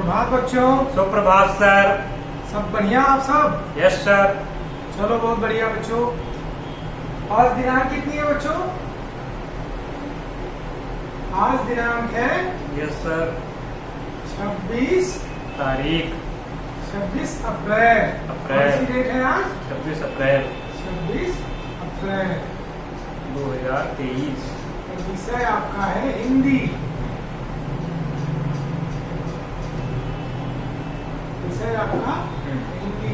सुप्रभात बच्चों। सुप्रभात सर। सब बढ़िया आप सब? Yes sir. चलो बहुत बढ़िया बच्चों। आज दिनांक कितनी है बच्चों? आज दिनांक है यस सर। 26 तारीख 26 अप्रैल। कौन सी डेट है आज? 26 अप्रैल 26 अप्रैल 2023। विषय आपका है हिंदी। विषय आपका हिंदी।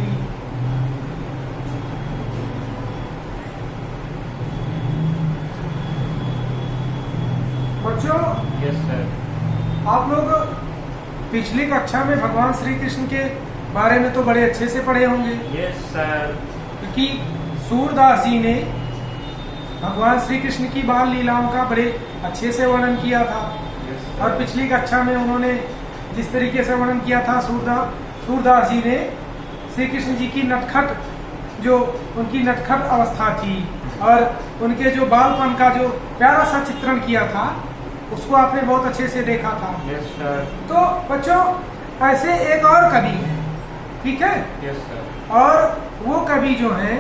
बच्चों यस सर। आप लोग पिछली कक्षा में भगवान श्री कृष्ण के बारे में तो बड़े अच्छे से पढ़े होंगे, यस सर। क्योंकि सूरदास जी ने भगवान श्री कृष्ण की बाल लीलाओं का बड़े अच्छे से वर्णन किया था। यस और पिछली कक्षा में उन्होंने जिस तरीके से वर्णन किया था सूरदास जी ने श्री कृष्ण जी की नटखट, जो उनकी नटखट अवस्था थी और उनके जो बालपन का जो प्यारा सा चित्रण किया था, उसको आपने बहुत अच्छे से देखा था। Yes sir. तो बच्चों ऐसे एक और कवि है, ठीक है? Yes sir. और वो कवि जो है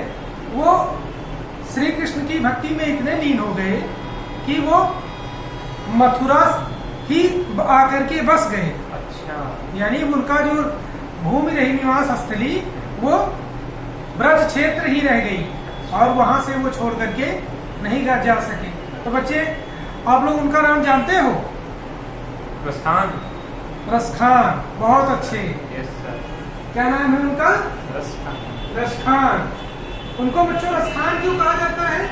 वो श्री कृष्ण की भक्ति में इतने लीन हो गए कि वो मथुरा ही आकर के बस गए। अच्छा। यानी उनका जो भूमि रही निवास स्थली वो ब्रज क्षेत्र ही रह गई और वहां से वो छोड़ करके नहीं जा सके। तो बच्चे आप लोग उनका नाम जानते हो? प्रस्थान। रसखान। बहुत अच्छे। Yes sir. क्या नाम है उनका? प्रस्थान। रसखान। उनको बच्चों रसखान क्यों कहा जाता है?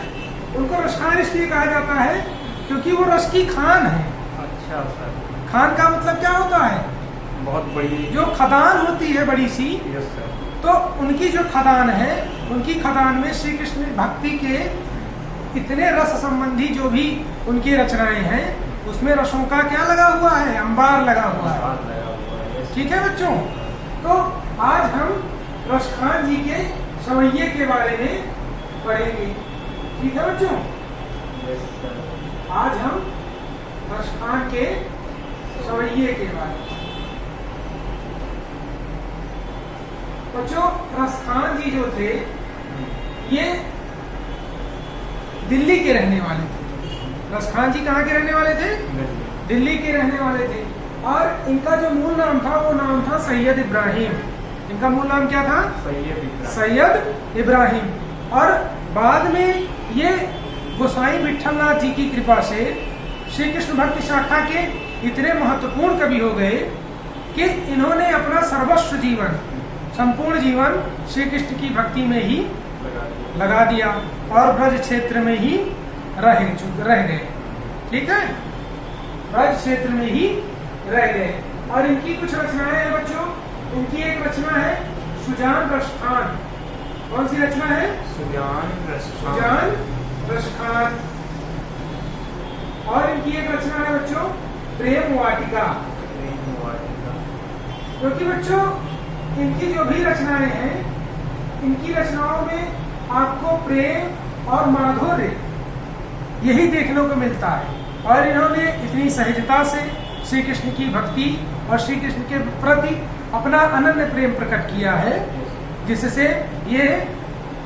उनको रसखान इसलिए कहा जाता है क्योंकि वो रस की खान है। अच्छा सर। खान का मतलब क्या होता है? बहुत बड़ी। जो खदान होती है बड़ी सी, यस सर। तो उनकी जो खदान है, उनकी खदान में श्री कृष्ण भक्ति के इतने रस संबंधी जो भी उनकी रचनाएं हैं, उसमें रसों का क्या लगा हुआ है? अंबार लगा हुआ है। ठीक है बच्चों? तो आज हम रसखान जी के सवैये के बारे में पढ़ेंगे। ठीक है बच्चों? Yes sir. आज हम रसखान के सवैये के बारे में। बच्चों रसखान जी जो थे ये दिल्ली के रहने वाले थे। रसखान जी कहाँ के रहने वाले थे? दिल्ली के रहने वाले थे। और इनका जो मूल नाम था वो नाम था सैयद इब्राहिम। इनका मूल नाम क्या था? सैयद इब्राहिम। और बाद में ये गोसाई विठलनाथ जी की कृपा से श्री कृष्ण भक्ति शाखा के इतने महत्वपूर्ण कवि हो गए कि इन्होंने अपना सर्वस्व जीवन, संपूर्ण जीवन श्री कृष्ण की भक्ति में ही लगा दिया और ब्रज क्षेत्र में ही रह गए। ठीक है? ब्रज क्षेत्र में ही रह गए। और इनकी कुछ रचनाएं हैं बच्चों। इनकी एक रचना है सुजान रसखान। कौन सी रचना है? सुजान रसखान। और इनकी एक रचना है बच्चों प्रेम वाटिका। क्योंकि बच्चों इनकी जो भी रचनाएं हैं, इनकी रचनाओं में आपको प्रेम और माधुर्य यही देखने को मिलता है। और इन्होंने इतनी सहजता से श्री कृष्ण की भक्ति और श्री कृष्ण के प्रति अपना अनन्य प्रेम प्रकट किया है, जिससे ये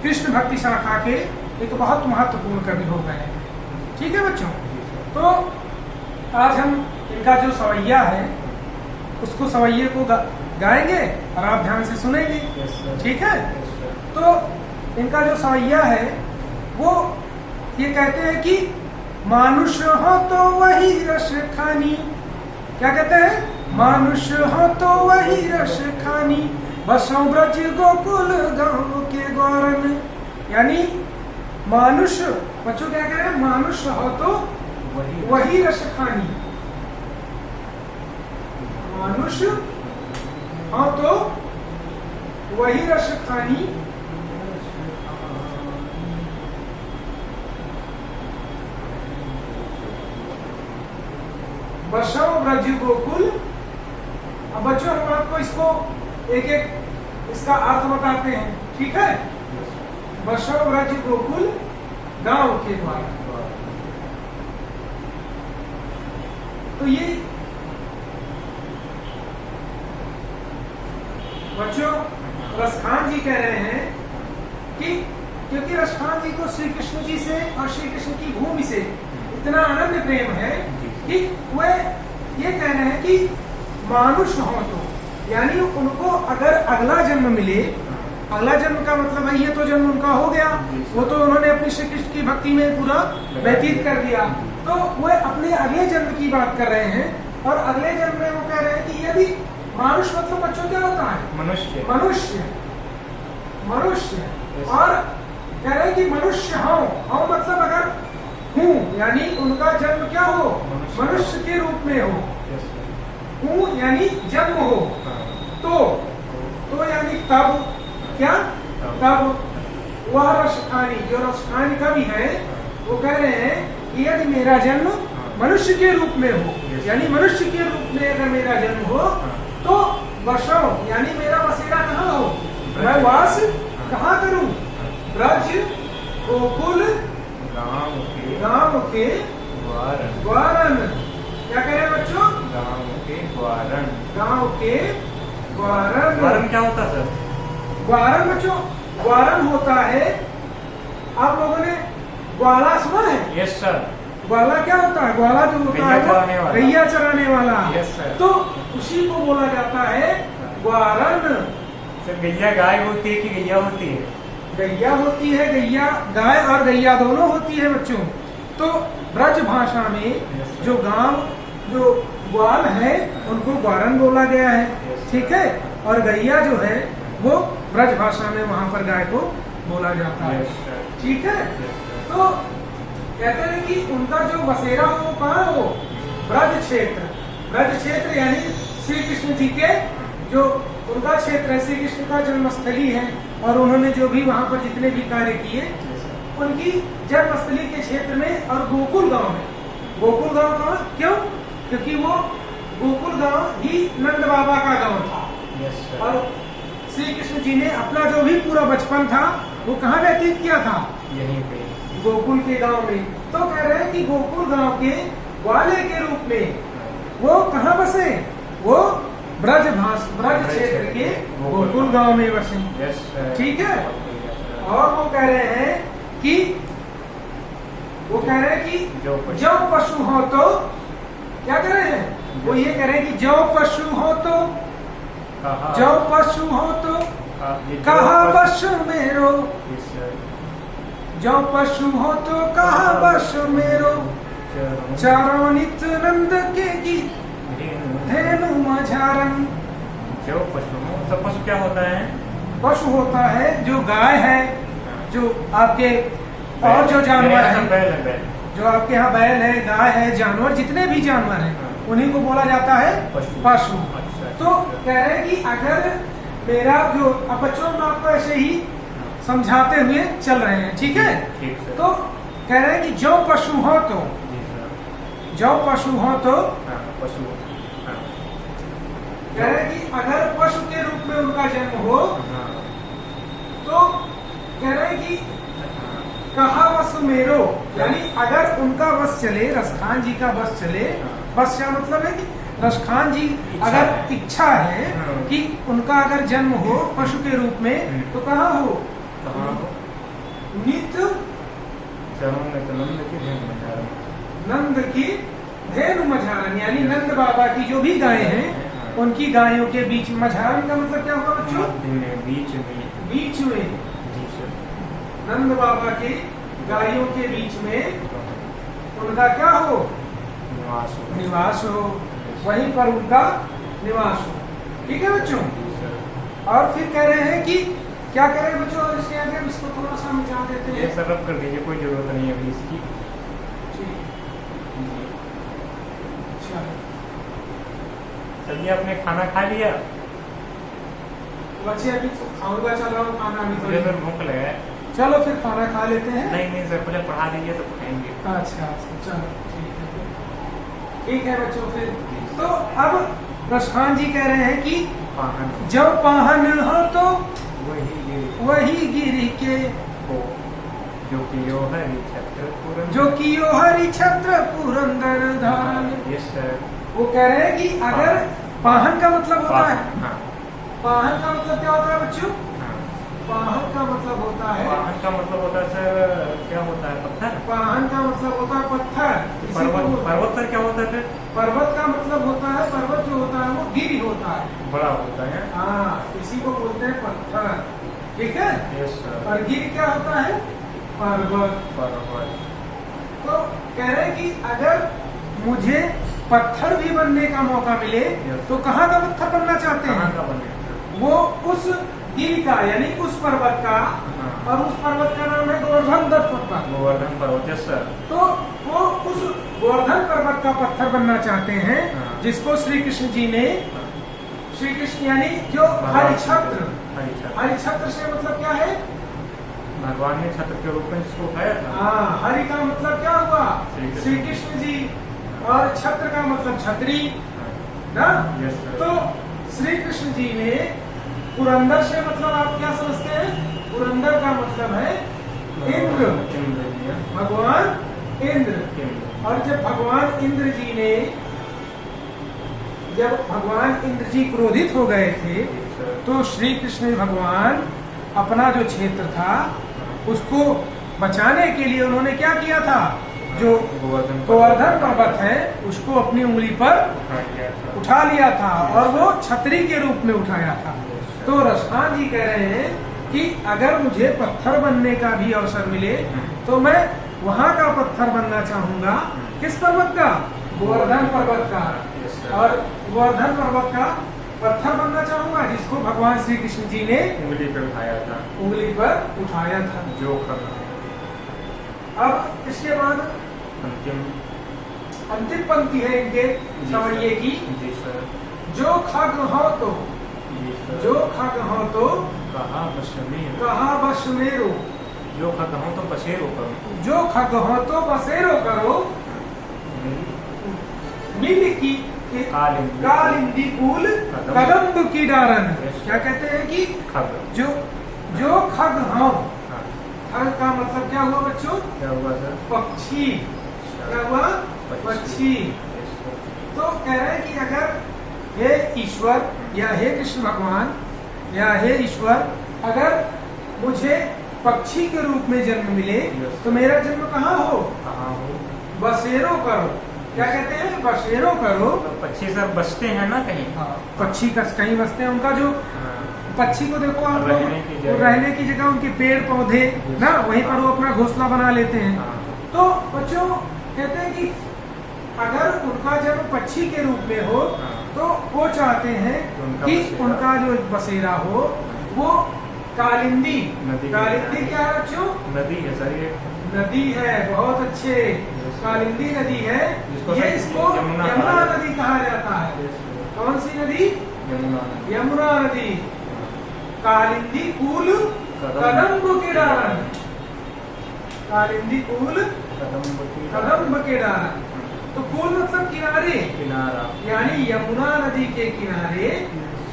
कृष्ण भक्ति शाखा के एक बहुत महत्वपूर्ण कवि हो गए। ठीक है बच्चों? तो आज हम इनका जो सवैया है उसको सवैये को गाएंगे और आप ध्यान से सुनेंगे। ठीक है? तो इनका जो सवैया है वो ये कहते हैं कि मानुष हो तो वही रस खानी। क्या कहते हैं? मानुष हो तो वही रस खानी, बसों ब्रज गोकुल गाँव के गौरन। यानी मानुष, बच्चों क्या कह रहे हैं? मानुष हो तो वही रस खानी। मानुष हो तो वही रस खानी, बसों ब्रज गोकुल। अब बच्चों हम आपको इसको एक एक इसका अर्थ बताते हैं। ठीक है? बसों ब्रज गोकुल गांव के द्वारा। तो ये रसखान जी कह रहे हैं कि क्योंकि रसखान जी को श्री कृष्ण जी से और श्री कृष्ण की भूमि से इतना अनन्य प्रेम है कि वे ये कह रहे हैं कि मानुष हो तो, यानी उनको अगर अगला जन्म मिले, अगला जन्म का मतलब है ये तो जन्म उनका हो गया, वो तो उन्होंने अपनी श्री कृष्ण की भक्ति में पूरा व्यतीत कर दिया, तो वे अपने अगले जन्म की बात कर रहे हैं। और अगले जन्म में वो कह रहे हैं कि यदि मानुष मतलब बच्चों क्या होता है? मनुष्य। मनुष्य, मनुष्य। और कह रहे हैं कि मनुष्य हो मतलब अगर हूँ, यानी उनका जन्म क्या हो? मनुष्य के रूप में हो। हूँ यानी जन्म हो, तो यानी तब क्या? तब वह रसखानी, जो रसखानी का भी है, वो कह रहे हैं कि यदि मेरा जन्म मनुष्य के रूप में हो, यानी मनुष्य के रूप में अगर मेरा जन्म हो, तो वर्षों यानी मेरा बसेरा कहाँ हो? मैं वास कहाँ करूं? ब्रज, गोकुल, गांव के ग्वारन। क्या कह रहे हैं बच्चों? गांव के ग्वारन। गांव के ग्वारन। ग्वारन क्या होता है सर? ग्वारन बच्चों, ग्वारन होता है, आप लोगों ने ग्वाला सुना है? Yes sir. ग्वाला क्या होता है? ग्वाला जो होता है गैया चराने वाला। Yes sir. तो उसी को बोला जाता है ग्वारन। सर गैया गाय होती है कि गैया होती है? गैया होती है, गैया गाय और गैया दोनों होती है बच्चों। तो ब्रज भाषा में जो गांव, जो ग्वाल है, उनको ग्वारन बोला गया है, ठीक है। और गैया जो है वो ब्रज भाषा में वहां पर गाय को बोला जाता है, ठीक है। तो कहते हैं कि उनका जो बसेरा हो वो कहाँ हो? ब्रज क्षेत्र। ब्रज क्षेत्र यानी श्री कृष्ण जी के जो उनका क्षेत्र है, श्री कृष्ण का जन्मस्थली है, और उन्होंने जो भी वहां पर जितने भी कार्य किए उनकी जन्मस्थली के क्षेत्र में। और गोकुल गांव में, गोकुल गांव कहाँ? क्यों? क्योंकि वो गोकुल गांव ही नंद बाबा का गांव था, और श्री कृष्ण जी ने अपना जो भी पूरा बचपन था वो कहाँ व्यतीत किया था? यहीं पे, गोकुल के गांव में। तो कह रहे हैं कि गोकुल गांव के ग्वाले के रूप में वो कहाँ बसे? वो ब्रज क्षेत्र के गोकुल गांव में बसे, ठीक है। और वो कह रहे हैं कि जो पशु हो तो क्या कह रहे हैं? वो ये कह रहे हैं कि जो पशु हो तो, जो पशु हो तो कहा बस मेरो, जो पशु हो तो कहा बस मेरो, चारों नित नंद के गीत धेनु मझारन। जो पशु हो, तो पशु क्या होता है? पशु होता है जो गाय है, जो आपके और जो जानवर है, जो आपके यहाँ बैल है, गाय है, जानवर जितने भी जानवर हैं उन्हीं को बोला जाता है पशु। तो कह रहे हैं कि अगर मेरा जो, अब बच्चों में आपको ऐसे ही समझाते हुए चल रहे हैं, ठीक है। तो कह रहे हैं कि जो पशु हो तो, जो पशु हो तो पशु, कह रहे हैं कि अगर पशु के रूप में उनका जन्म हो तो कह रहे हैं कि कहा वस मेरो, यानी अगर उनका बस चले, रसखान जी का बस चले। बस का मतलब है कि रसखान जी अगर इच्छा है कि उनका अगर जन्म हो पशु के रूप में, तो कहाँ हो? नित नंद की धेनु मझारन, यानी नंद बाबा की जो भी गायें हैं उनकी गायों के बीच। मझारन का मतलब क्या होगा बच्चों? बीच में, बीच में। नंद बाबा के गायों के बीच में उनका क्या हो? निवास हो, वहीं पर उनका निवास हो, ठीक है बच्चों। और फिर कह रहे हैं कि क्या कह रहे हैं बच्चों? और इसके आगे इसको थोड़ा सा समझा देते हैं। ये सरल कर दीजिए, कोई जरूरत नहीं है अभी इसकी। चलिए, आपने खाना खा लिया? बच्चे अभी खाऊंगा, चल रहा हूँ खाना अभी मुझे सर भूख लगा है। चलो फिर खाना खा लेते हैं। नहीं सर, पहले पढ़ा दीजिए तो खाएंगे। अच्छा, चलो ठीक है बच्चों। फिर तो अब रसखान जी कह रहे हैं कि जब पाहन हो तो वही गिरी के हो, जो कियो हरि छत्र पुरंदर, जो कियो हरि छत्र पुरंदर धारण। Yes sir. वो कह रहे हैं कि अगर पाहन का मतलब होता है, पाहन का मतलब क्या होता है बच्चों? हाँ। पाहन का मतलब होता है, वाहन का मतलब होता है सर, क्या होता है, पत्थर। पाहन का मतलब होता है पत्थर। इसी को पर्वत, बोलते हैं। पर्वत सर क्या होता है फिर? पर्वत का मतलब होता है, पर्वत जो होता है वो गिरी होता है। बड़ा होता है। हाँ, इसी को बोलते हैं पत्थर। ठीक है। Yes sir. और गिर क्या होता है? पर्वत। पर्वत। तो कह रहे हैं कि अगर मुझे पत्थर भी बनने का मौका मिले तो कहाँ का पत्थर बनना चाहते कहाँ हैं? का बने? वो उस गिर का यानी उस पर्वत का, हाँ। और उस पर्वत का नाम है गोवर्धन पर्वत। गोवर्धन पर्वत। Yes sir. तो वो उस गोवर्धन पर्वत का पत्थर बनना चाहते हैं, हाँ। जिसको श्री कृष्ण जी ने, श्री कृष्ण यानी जो भगवान हरिछत्र, हरिछत्र। हरिछत्र से मतलब क्या है? भगवान ने छत्र के रूप में इसको उठाया था। हाँ, हरि का मतलब क्या हुआ? श्री श्री कृष्ण जी, और छत्र का मतलब छतरी ना। Yes sir. तो श्री कृष्ण जी ने पुरंदर से मतलब आप क्या समझते हैं? पुरंदर का मतलब है इंद्र, इंद्र जी। भगवान इंद्र। इंद्र। और जब भगवान इंद्र जी ने, जब भगवान इंद्र जी क्रोधित हो गए थे जी सर। तो श्री कृष्ण भगवान अपना जो क्षेत्र था उसको बचाने के लिए उन्होंने क्या किया था? जो गोवर्धन पर्वत है उसको अपनी उंगली पर उठा लिया था और वो छतरी के रूप में उठाया था। तो रसखान जी कह रहे हैं कि अगर मुझे पत्थर बनने का भी अवसर मिले तो मैं वहाँ का पत्थर बनना चाहूंगा। किस पर्वत का? गोवर्धन पर्वत का। और गोवर्धन पर्वत का पत्थर बनना चाहूंगा जिसको भगवान श्री कृष्ण जी ने उंगली पर उठाया था। उंगली पर उठाया था। जो खग। अब इसके बाद अंतिम अंतिम पंक्ति है इनके सवैये की। जी सर। जो खग हो तो, जी सर। जो खग हो तो कहा बशमेर। कहा बशमेरो, जो खग हो तो बसेरो करो। जो खग हो तो बसेरो करो। मिल की कालिंदी कुल कदम्ब की डारन। क्या कहते हैं कि खग। जो खग हो, हाँ। खग का मतलब क्या हुआ बच्चों? क्या हुआ सर? पक्षी। क्या हुआ? पक्षी। तो कह रहे हैं कि अगर हे ईश्वर या हे कृष्ण भगवान या हे ईश्वर, अगर मुझे पक्षी के रूप में जन्म मिले तो मेरा जन्म कहाँ हो? कहाँ हो? बसेरो करो। क्या कहते हैं? बसेरो करो। तो पक्षी सब बसते हैं ना कहीं? हाँ, पक्षी का कहीं बसते हैं। उनका जो हाँ। पक्षी को देखो आप लोग, रहने की जगह। रहने की जगह उनके पेड़ पौधे ना, वहीं पर वो अपना घोंसला बना लेते हैं। हाँ। तो बच्चों कहते हैं कि अगर उनका जन्म पक्षी के रूप में हो हाँ। तो वो चाहते हैं उनका कि बसेरा। उनका जो बसेरा हो वो कालिंदी। नदी के कालिंदी किनारे। क्या है बच्चों? नदी है सर ये। नदी है। बहुत अच्छे। कालिंदी नदी है। जिसको ये सर इसको यमुना यमुना कहा जाता नदी कहा जाता है। कौन सी नदी? यमुना नदी। यमुना नदी। कालिंदी कुल कदम्ब के डारन। कालिंदी कुल कदम्ब के डारन। तो कुल मतलब किनारे, किनारा। यानी यमुना नदी के किनारे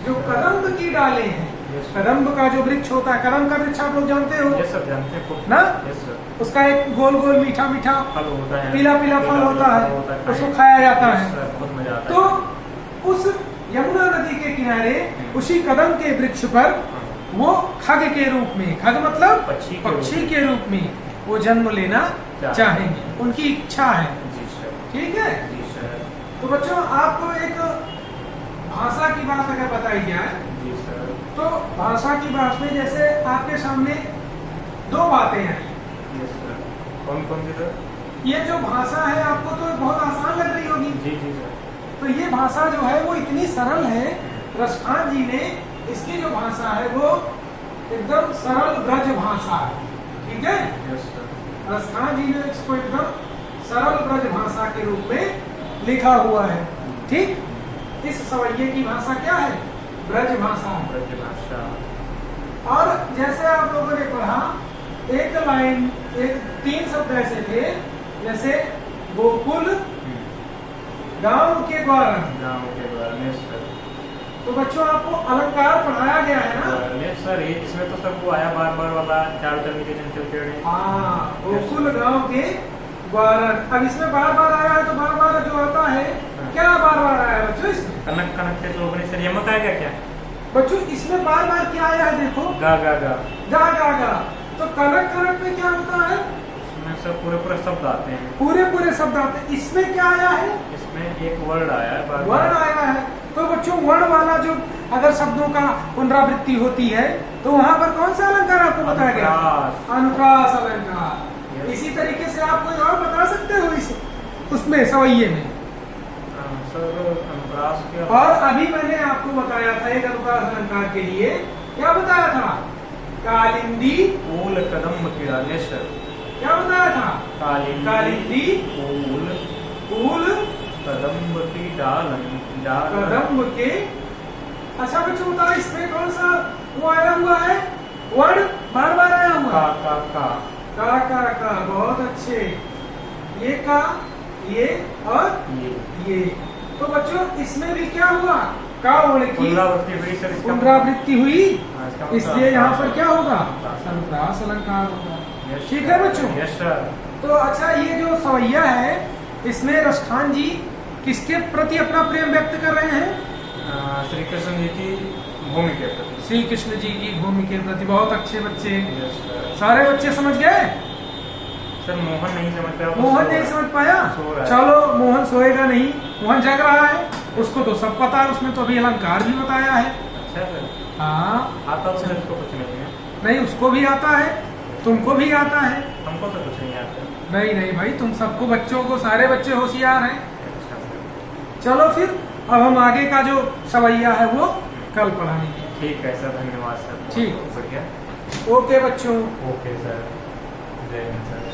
जो कदम्ब की डाले हैं। कदम्ब का जो वृक्ष होता है, कदम्ब का वृक्ष आप लोग जानते हो ये सब जानते हैं ना? Yes sir. उसका एक गोल गोल मीठा मीठा फल होता है। पीला पीला फल होता है, उसको खाया जाता है। बहुत मजा आता तो है। उस यमुना नदी के किनारे उसी कदम के वृक्ष पर वो खग के रूप में, खग मतलब पक्षी के रूप में वो जन्म लेना चाहेंगे। उनकी इच्छा है। जी सर। ठीक है। जी सर। तो बच्चों आपको एक भाषा की बात अगर बताई जाए जी सर। तो भाषा की बात में जैसे आपके सामने दो बातें हैं। Yes sir. कौन कौन सी सर? ये जो भाषा है आपको तो बहुत आसान लग रही होगी। जी जी सर। तो ये भाषा जो है वो इतनी सरल है। रसखान जी ने इसकी जो भाषा है वो एकदम सरल ब्रज भाषा है। ठीक है। Yes sir. रसखान जी ने इसको एकदम सरल ब्रज भाषा के रूप में लिखा हुआ है। ठीक। इस सवैये की भाषा क्या है? ब्रज भाषा है। ब्रज भाषा। और जैसे आप लोगों ने पढ़ा, एक लाइन, एक 3 शब्द ऐसे थे जैसे गोकुल गांव के द्वारा। गाँव के द्वारा। Yes sir. तो बच्चों आपको अलंकार पढ़ाया गया है ना? Yes sir. ये इसमें तो सब वो आया बार बार वाला चार चलने के चंचल पेड़। हाँ, गोकुल गांव के द्वारा। अब इसमें बार बार आया है तो बार बार जो आता है क्या बार बार आया है बच्चों इसमें? कनक कनक के लोगों ने सर यमक आएगा क्या? बच्चों इसमें बार बार क्या आया है देखो, गा गा गा। गा गा गा। तो कनक कनक में क्या होता है, इसमें सब पूरे पूरे शब्द आते हैं। पूरे पूरे शब्द आते हैं। इसमें क्या आया है, इसमें एक वर्ड आया है बार वर्ण आया है। तो बच्चों वर्ण वाला जो अगर शब्दों का पुनरावृत्ति होती है तो वहां पर कौन सा अलंकार आपको बताया गया, अनुप्रास। अनुप्रास अलंकार। इसी तरीके से आप कोई और बता सकते हो इस उसमें सवैये में। सर अनुप्रास के और अभी मैंने आपको बताया था एक अनुप्रास अलंकार के लिए क्या बताया था, कालिंदी फूल कदम्ब की डालेश्वर। क्या बताया था, कालिंदी फूल फूल कदम्ब की डालन डाल। कदम्ब के। अच्छा बच्चों बताओ इसमें कौन सा वो आया हुआ है, वर्ड बार बार आया हुआ का है, का का। बहुत अच्छे, ये का, ये और ये। तो बच्चों इसमें भी क्या हुआ, का वर्ण की पुनरावृत्ति हुई सर इसका। पुनरावृत्ति हुई, हाँ, इसका मतलब इसलिए यहाँ पर अनुप्रास। क्या होगा, अनुप्रास। अनुप्रास अलंकार होगा। Yes, ठीक sir. है बच्चों। Yes, sir. तो अच्छा ये जो सवैया है इसमें रष्ठान जी किसके प्रति अपना प्रेम व्यक्त कर रहे हैं, श्री कृष्ण जी की भूमि के प्रति। श्री कृष्ण जी की भूमि के प्रति। बहुत अच्छे बच्चे, Yes, sir. सारे बच्चे समझ गए। सर मोहन नहीं समझ पाया। मोहन नहीं समझ पाया, सो रहा है। चलो मोहन सोएगा नहीं, मोहन जग रहा है, उसको तो सब पता है, उसने तो अभी अलंकार भी बताया है। अच्छा सर, हाँ आता तो सर इसको कुछ नहीं है। नहीं उसको भी आता है, तुमको भी आता है। हमको तो कुछ नहीं आता। नहीं नहीं भाई तुम सबको, बच्चों को, सारे बच्चे होशियार हैं। अच्छा सर, चलो फिर अब हम आगे का जो सवैया है वो कल पढ़ाएंगे। ठीक है सर, धन्यवाद सर। ठीक। बढ़िया। ओके बच्चों। ओके सर, जय हिंद सर।